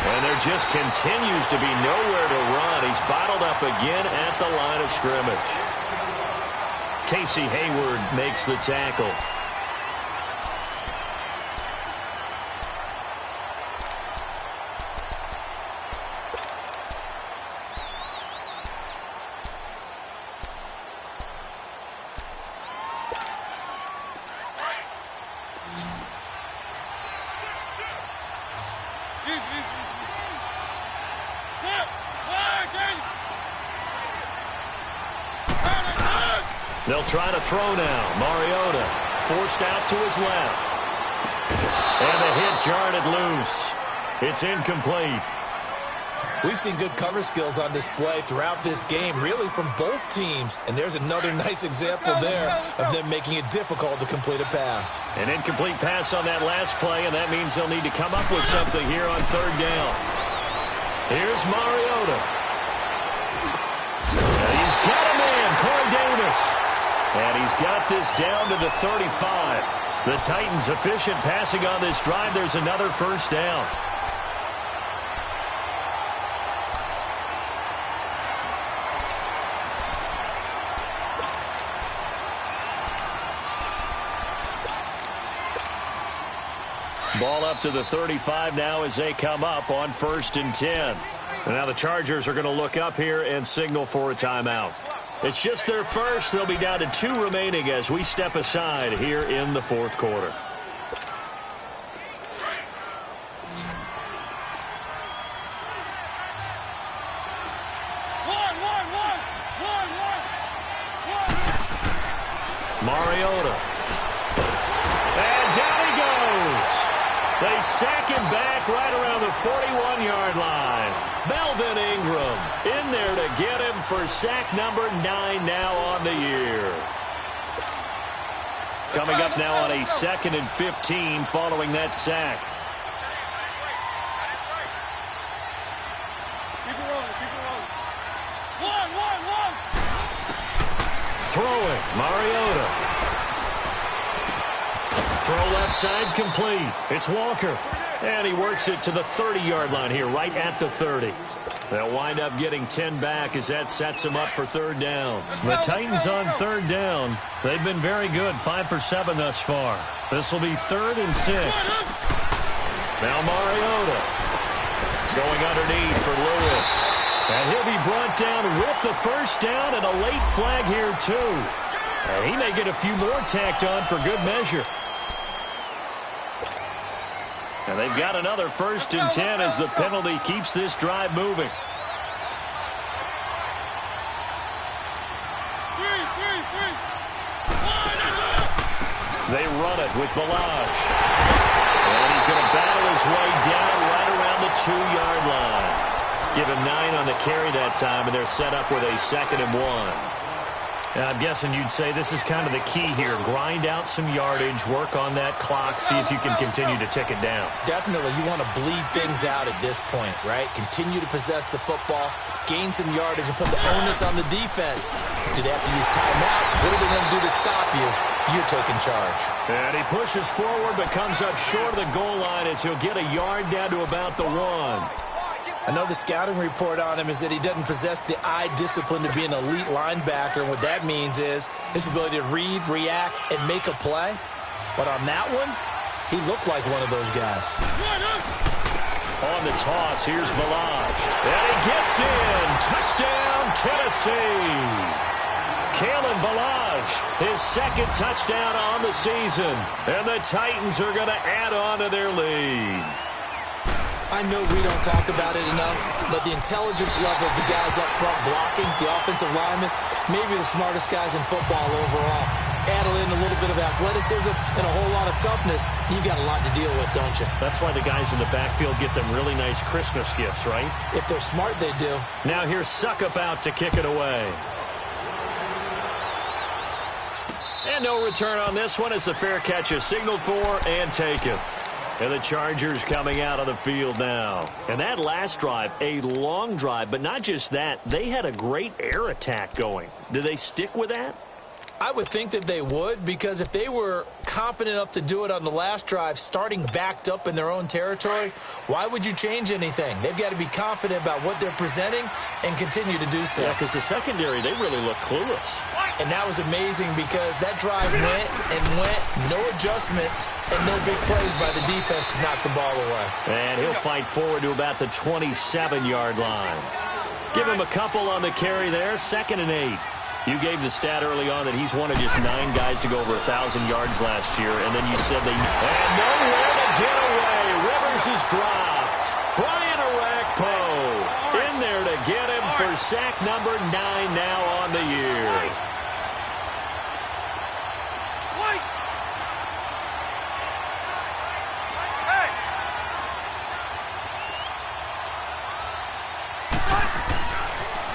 And there just continues to be nowhere to run. He's bottled up again at the line of scrimmage. Casey Hayward makes the tackle. They'll try to throw now. Mariota forced out to his left. And the hit jarred it loose. It's incomplete. We've seen good cover skills on display throughout this game, really from both teams. And there's another nice example there of them making it difficult to complete a pass. An incomplete pass on that last play, and that means they'll need to come up with something here on 3rd down. Here's Mariota. And he's got this down to the 35. The Titans efficient passing on this drive. There's another first down. Ball up to the 35 now as they come up on 1st and 10. And now the Chargers are going to look up here and signal for a timeout. It's just their first. They'll be down to 2 remaining as we step aside here in the 4th quarter. Mariota. And down he goes. They sack him back right around the 41-yard line. Melvin Ingram in there to get him for sack number 9 now on the year. Coming up now on a 2nd and 15 following that sack. Keep it rolling. Throwing, Mariota. Throw left side complete. It's Walker. And he works it to the 30-yard line here, right at the 30. They'll wind up getting 10 back as that sets them up for 3rd down. The Titans on 3rd down. They've been very good, 5 for 7 thus far. This will be 3rd and 6. Now Mariota going underneath for Lewis. And he'll be brought down with the first down and a late flag here too. And he may get a few more tacked on for good measure. And they've got another 1st and 10 as the penalty keeps this drive moving. They run it with Balaj. And he's going to battle his way down right around the 2-yard line. Give him 9 on the carry that time, and they're set up with a 2nd and 1. I'm guessing you'd say this is kind of the key here. Grind out some yardage, work on that clock, see if you can continue to tick it down. Definitely, you want to bleed things out at this point, right? Continue to possess the football, gain some yardage, and put the onus on the defense. Do they have to use timeouts? What are they going to do to stop you? You're taking charge. And he pushes forward but comes up short of the goal line as he'll get a yard down to about the 1. I know the scouting report on him is that he doesn't possess the eye discipline to be an elite linebacker. And what that means is his ability to read, react, and make a play. But on that one, he looked like one of those guys. On the toss, here's Balaj. And he gets in. Touchdown, Tennessee. Kalen Balaj, his 2nd touchdown on the season. And the Titans are going to add on to their lead. I know we don't talk about it enough, but the intelligence level of the guys up front blocking, the offensive linemen, maybe the smartest guys in football overall. Add in a little bit of athleticism and a whole lot of toughness, you've got a lot to deal with, don't you? That's why the guys in the backfield get them really nice Christmas gifts, right? If they're smart, they do. Now here's Suckup out to kick it away. And no return on this one as the fair catch is signaled for and taken. And the Chargers coming out of the field now. And that last drive, a long drive, but not just that. They had a great air attack going. Do they stick with that? I would think that they would, because if they were competent enough to do it on the last drive, starting backed up in their own territory, why would you change anything? They've got to be confident about what they're presenting and continue to do so. Yeah, because the secondary, they really look clueless. And that was amazing because that drive went and went, no adjustments, and no big plays by the defense to knock the ball away. And he'll fight forward to about the 27-yard line. Give him a couple on the carry there, 2nd and 8. You gave the stat early on that he's one of just 9 guys to go over 1,000 yards last year, and then you said they... And nowhere to get away. Rivers is dropped. Brian Orakpo in there to get him for sack number 9 now on the year.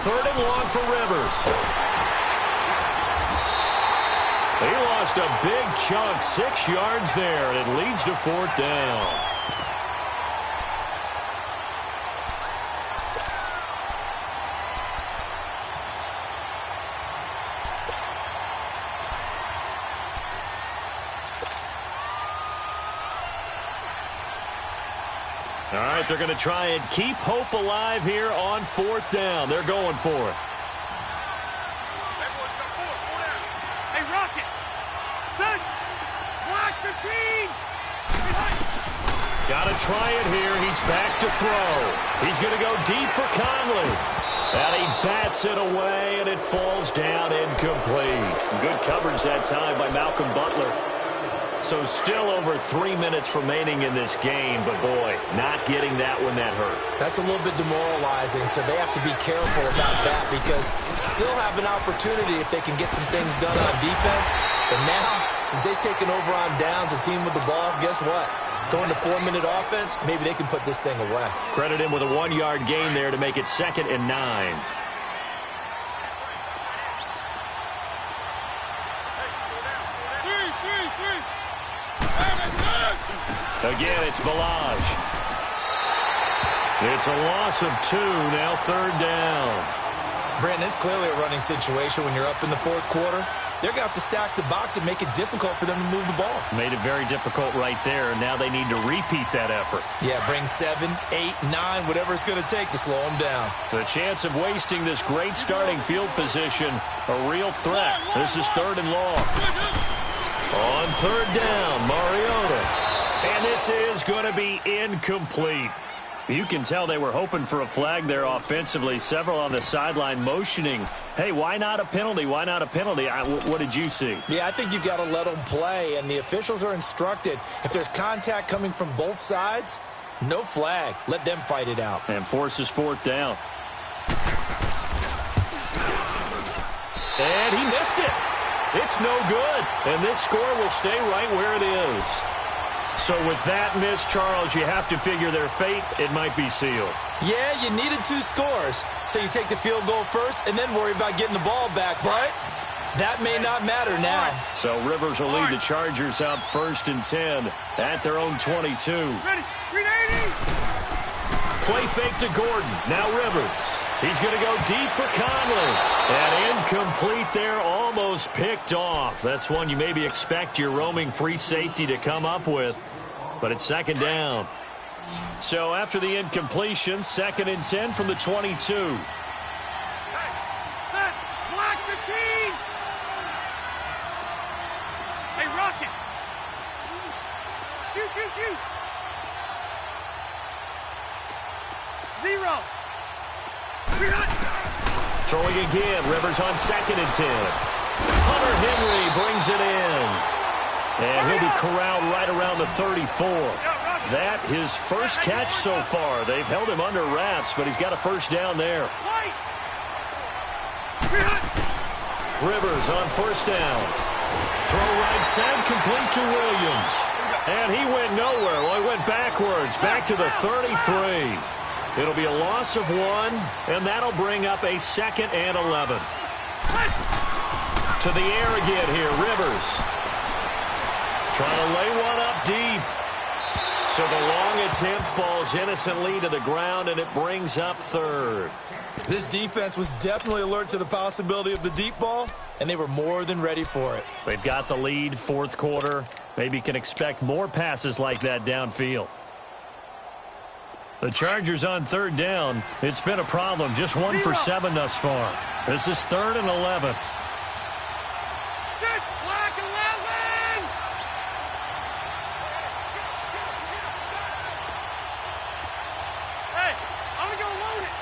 Third and long for Rivers. He lost a big chunk, 6 yards there, and it leads to 4th down. But they're going to try and keep hope alive here on 4th down. They're going for it. Hey, Rocket. Son, block the team. Got to try it here. He's back to throw. He's going to go deep for Conley. And he bats it away, and it falls down incomplete. Good coverage that time by Malcolm Butler. So still over 3 minutes remaining in this game, but boy, not getting that one that hurt. That's a little bit demoralizing, so they have to be careful about that because still have an opportunity if they can get some things done on defense. But now, since they've taken over on downs, a team with the ball, guess what? Going to 4-minute offense, maybe they can put this thing away. Credit him with a 1-yard gain there to make it 2nd and 9. Again, it's Balaj. It's a loss of 2, now 3rd down. Brandon, it's clearly a running situation when you're up in the 4th quarter. They're going to have to stack the box and make it difficult for them to move the ball. Made it very difficult right there, and now they need to repeat that effort. Yeah, bring 7, 8, 9, whatever it's going to take to slow them down. The chance of wasting this great starting field position, a real threat. This is 3rd and long. On 3rd down, Mariota. And this is going to be incomplete. You can tell they were hoping for a flag there offensively. Several on the sideline motioning, hey, why not a penalty? Why not a penalty? What did you see? Yeah, I think you've got to let them play, and the officials are instructed. If there's contact coming from both sides, no flag. Let them fight it out. And forces 4th down. And he missed it. It's no good. And this score will stay right where it is. So with that miss, Charles, you have to figure their fate. It might be sealed. Yeah, you needed 2 scores. So you take the field goal first and then worry about getting the ball back. But that may not matter now. So Rivers will lead the Chargers up 1st and 10 at their own 22. Ready, 380. Play fake to Gordon. Now Rivers. He's going to go deep for Conley. And incomplete there, almost picked off. That's one you maybe expect your roaming free safety to come up with. But it's 2nd down. So after the incompletion, 2nd and 10 from the 22. Hey, block the team. Hey, Rocket. Shoot. 0. Throwing again. Rivers on 2nd and 10. Hunter Henry brings it in. And he'll be corralled right around the 34. That his first catch so far. They've held him under wraps, but he's got a 1st down there. Rivers on 1st down. Throw right side complete to Williams. And he went nowhere. Well, he went backwards. Back to the 33. It'll be a loss of 1, and that'll bring up a 2nd and 11. To the air again here, Rivers. Trying to lay one up deep. So the long attempt falls innocently to the ground, and it brings up 3rd. This defense was definitely alert to the possibility of the deep ball, and they were more than ready for it. They've got the lead, 4th quarter. Maybe can expect more passes like that downfield. The Chargers on 3rd down. It's been a problem. Just 1 for 7 thus far. This is 3rd and 11. Black 11. Hey, I'm going to go load it.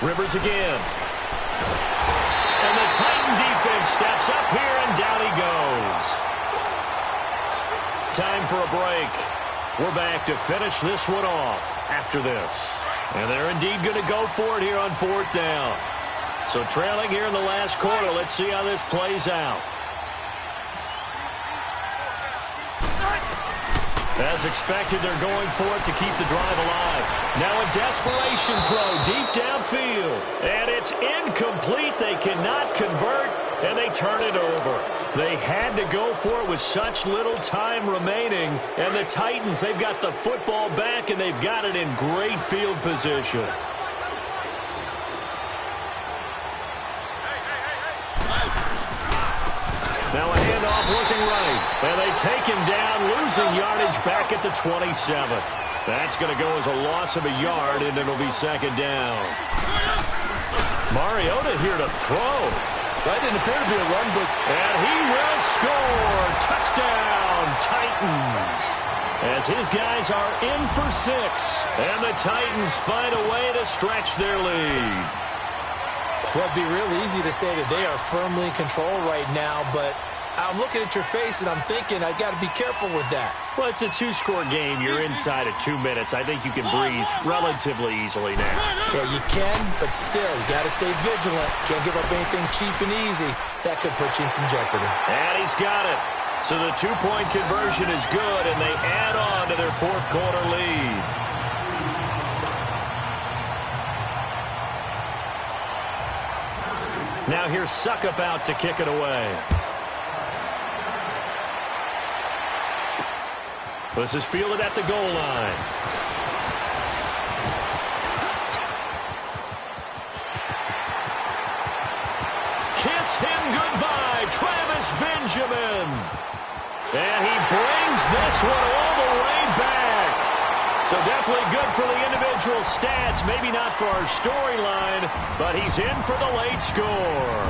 Rivers again. And the Titan defense steps up here, and down he goes. Time for a break. We're back to finish this one off after this. And they're indeed going to go for it here on 4th down. So trailing here in the last quarter, let's see how this plays out. As expected, they're going for it to keep the drive alive. Now a desperation throw deep downfield. And it's incomplete. They cannot convert, and they turn it over. They had to go for it with such little time remaining. And the Titans, they've got the football back, and they've got it in great field position. Now a handoff looking right. And they take him down, losing yardage back at the 27. That's going to go as a loss of a yard, and it'll be second down. Mariota here to throw. That didn't appear to be a run blitz. And he will score. Touchdown, Titans. As his guys are in for 6. And the Titans find a way to stretch their lead. Well, it'd be real easy to say that they are firmly in control right now, but I'm looking at your face and I'm thinking I got to be careful with that. Well, it's a 2-score game. You're inside of 2 minutes. I think you can breathe relatively easily now. Yeah, you can, but still, you got to stay vigilant. Can't give up anything cheap and easy. That could put you in some jeopardy. And he's got it. So the 2-point conversion is good, and they add on to their fourth-quarter lead. Now here's Suckup out to kick it away. This is fielded at the goal line. Kiss him goodbye, Travis Benjamin. And he brings this one all the way back. So definitely good for the individual stats. Maybe not for our storyline, but he's in for the late score.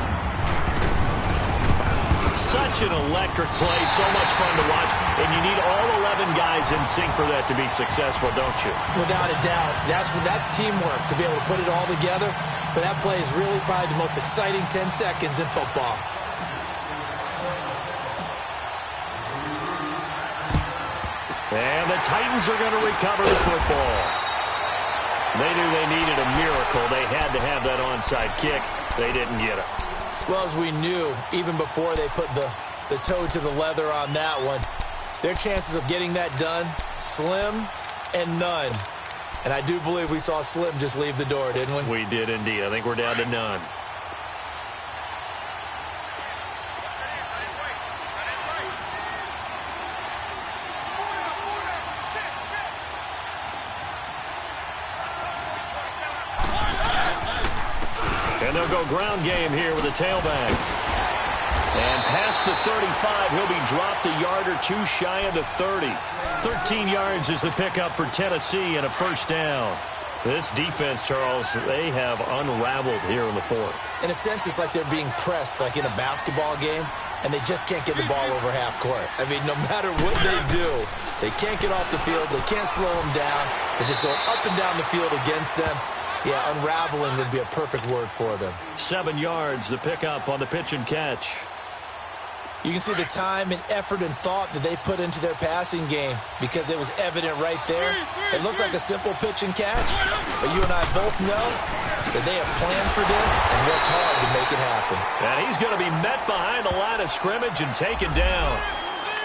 Such an electric play, so much fun to watch, and you need all 11 guys in sync for that to be successful, don't you? Without a doubt. That's teamwork, to be able to put it all together. But that play is really probably the most exciting 10 seconds in football. And the Titans are going to recover the football. They knew they needed a miracle. They had to have that onside kick. They didn't get it. Well, as we knew, even before they put the toe to the leather on that one, their chances of getting that done, slim and none. And I do believe we saw Slim just leave the door, didn't we? We did indeed. I think we're down to none. And they'll go ground game here with a tailback. And past the 35, he'll be dropped a yard or two shy of the 30. 13 yards is the pickup for Tennessee and a first down. This defense, Charles, they have unraveled here in the fourth. In a sense, it's like they're being pressed like in a basketball game, and they just can't get the ball over half court. I mean, no matter what they do, they can't get off the field. They can't slow them down. They're just going up and down the field against them. Yeah, unraveling would be a perfect word for them. 7 yards, the pickup on the pitch and catch. You can see the time and effort and thought that they put into their passing game because it was evident right there. It looks like a simple pitch and catch, but you and I both know that they have planned for this and worked hard to make it happen. And he's going to be met behind the line of scrimmage and taken down.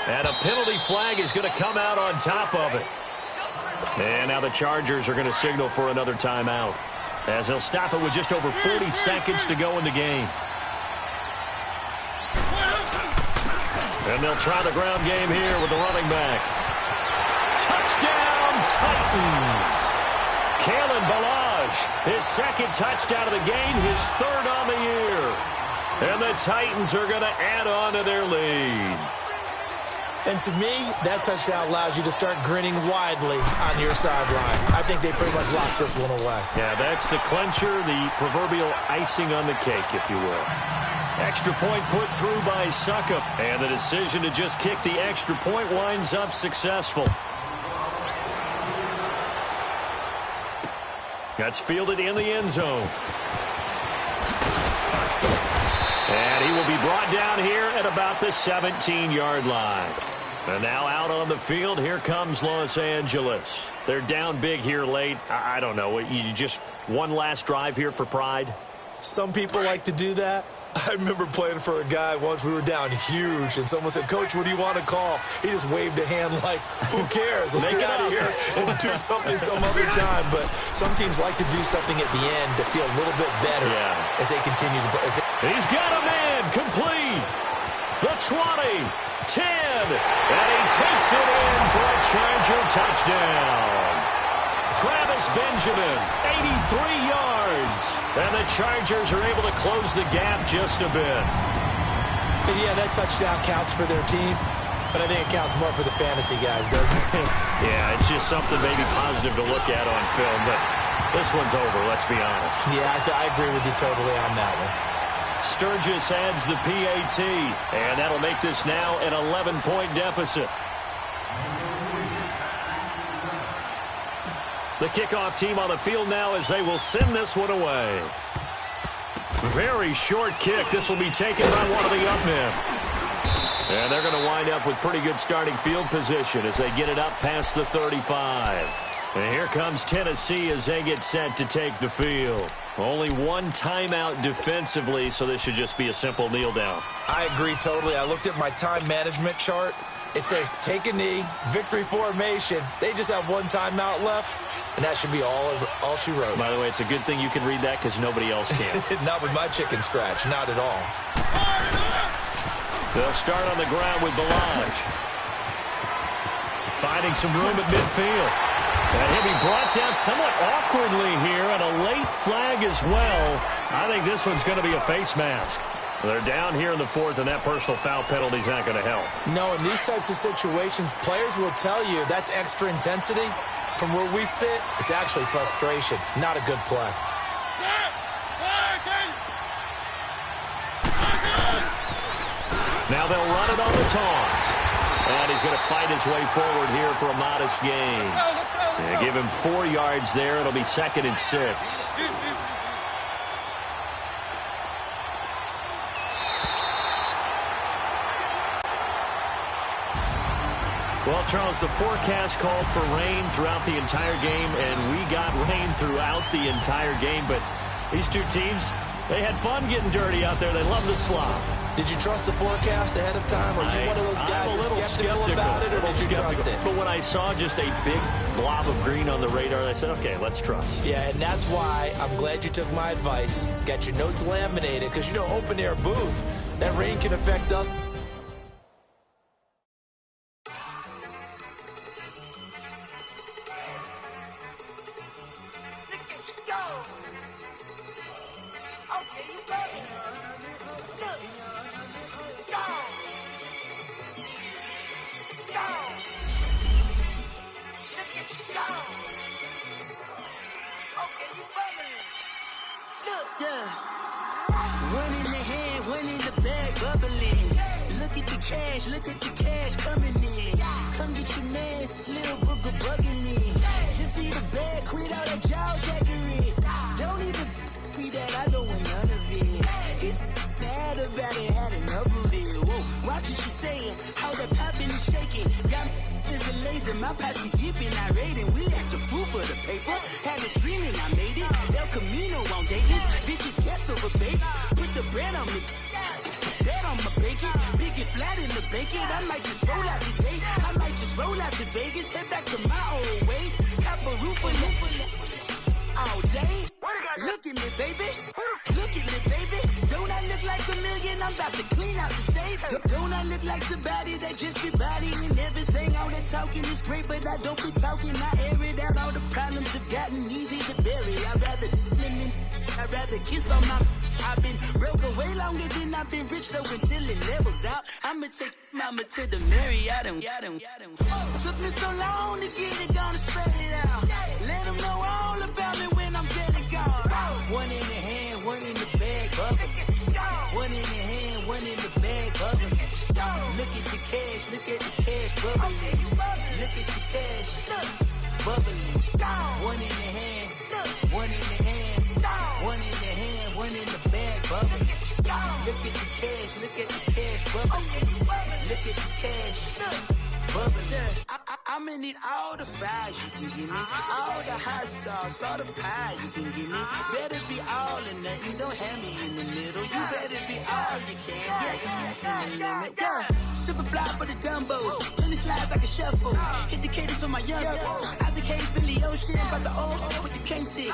And a penalty flag is going to come out on top of it. And now the Chargers are going to signal for another timeout, as they'll stop it with just over 40 seconds to go in the game. And they'll try the ground game here with the running back. Touchdown, Titans! Kalen Ballage, his second touchdown of the game, his third on the year. And the Titans are going to add on to their lead. And to me, that touchdown allows you to start grinning widely on your sideline. I think they pretty much locked this one away. Yeah, that's the clincher, the proverbial icing on the cake, if you will. Extra point put through by Suckup. And the decision to just kick the extra point winds up successful. That's fielded in the end zone. And he will be brought down here at about the 17-yard line. And now out on the field, here comes Los Angeles. They're down big here late. I don't know. You just one last drive here for pride? Some people like to do that. I remember playing for a guy once. We were down huge, and someone said, "Coach, what do you want to call?" He just waved a hand like, who cares? Let's get out of here and do something some other time. But some teams like to do something at the end to feel a little bit better as they continue to play. He's got a man complete. The 20, 10, and he takes it in for a Charger touchdown. Travis Benjamin, 83 yards. And the Chargers are able to close the gap just a bit. And yeah, that touchdown counts for their team, but I think it counts more for the fantasy guys, doesn't it? Yeah, it's just something maybe positive to look at on film, but this one's over, let's be honest. Yeah, I agree with you totally on that one. Sturgis adds the PAT, and that'll make this now an 11-point deficit. The kickoff team on the field now as they will send this one away. Very short kick. This will be taken by one of the up men. And they're going to wind up with pretty good starting field position as they get it up past the 35. And here comes Tennessee as they get set to take the field. Only one timeout defensively, so this should just be a simple kneel down. I agree totally. I looked at my time management chart. It says take a knee, victory formation. They just have one timeout left, and that should be all she wrote. By the way, it's a good thing you can read that because nobody else can. Not with my chicken scratch, not at all. They'll start on the ground with Balaj. Finding some room at midfield. And he'll be brought down somewhat awkwardly here, and a late flag as well. I think this one's going to be a face mask. They're down here in the fourth, and that personal foul penalty is not going to help. No, in these types of situations, players will tell you that's extra intensity. From where we sit, it's actually frustration, not a good play. Now they'll run it on the toss. And he's going to fight his way forward here for a modest gain. Yeah, give him 4 yards there. It'll be 2nd and 6. Well, Charles, the forecast called for rain throughout the entire game, and we got rain throughout the entire game. But these two teams, they had fun getting dirty out there. They love the slop. Did you trust the forecast ahead of time? Or are you one of those guys that's skeptical about it, or did you trust it? But when I saw just a big blob of green on the radar, I said, okay, let's trust. Yeah, and that's why I'm glad you took my advice. Got your notes laminated, because, you know, open-air booth, that rain can affect us. Look at the cash coming in. Come get your man, Slim Booger bugging me. Just see the bag, quit all that jaw jackery. Don't even be that, I don't want none of it. He's mad about it, had enough of it. Whoa, watch what you saying, how that poppin' and shaking. Y'all is a lazy, my posse dipping, I raiding. We act the fool for the paper. Had a dream and I made it. El Camino on Vegas, bitches guess over bait. Put the bread on me. Bet on my bacon, big and flat in the bacon. I might just roll out today. I might just roll out to Vegas, head back to my old ways. Cop a roof all day. Look at me, baby. Look at me, baby. Don't I look like $1 million? I'm about to clean out the safe. Don't I look like somebody that just be bodying everything? All that talking is great, but I don't be talking. I air it out. All the problems have gotten easy to bury. I'd rather kiss on my. I've been broke away longer than I've been rich, so until it levels out, I'ma take mama to the Marriott. Took me so long to get it, gonna spread it out. Let them know all about me when I'm dead and gone. One in the hand, one in the bag, bubble. One in the hand, one in the bag, bubble. Look at the cash, look at the cash, bubbling. Look at the cash, bubbling. One in the hand, one in the hand, one in the hand, one in the bag, bubbling. Look at the cash, look at the cash, bubbling. Look at the cash, bubbling. I'm gonna need all the fries you can give me, all the hot sauce, all the pie you can give me. Better be all or nothing, don't have me in the middle. You better be all you can. Yeah. Super fly for the Dumbos, plenty slides like a shuffle. Hit the cadence on my young Isaac Hayes, Billy Ocean, but the old with the cane stick.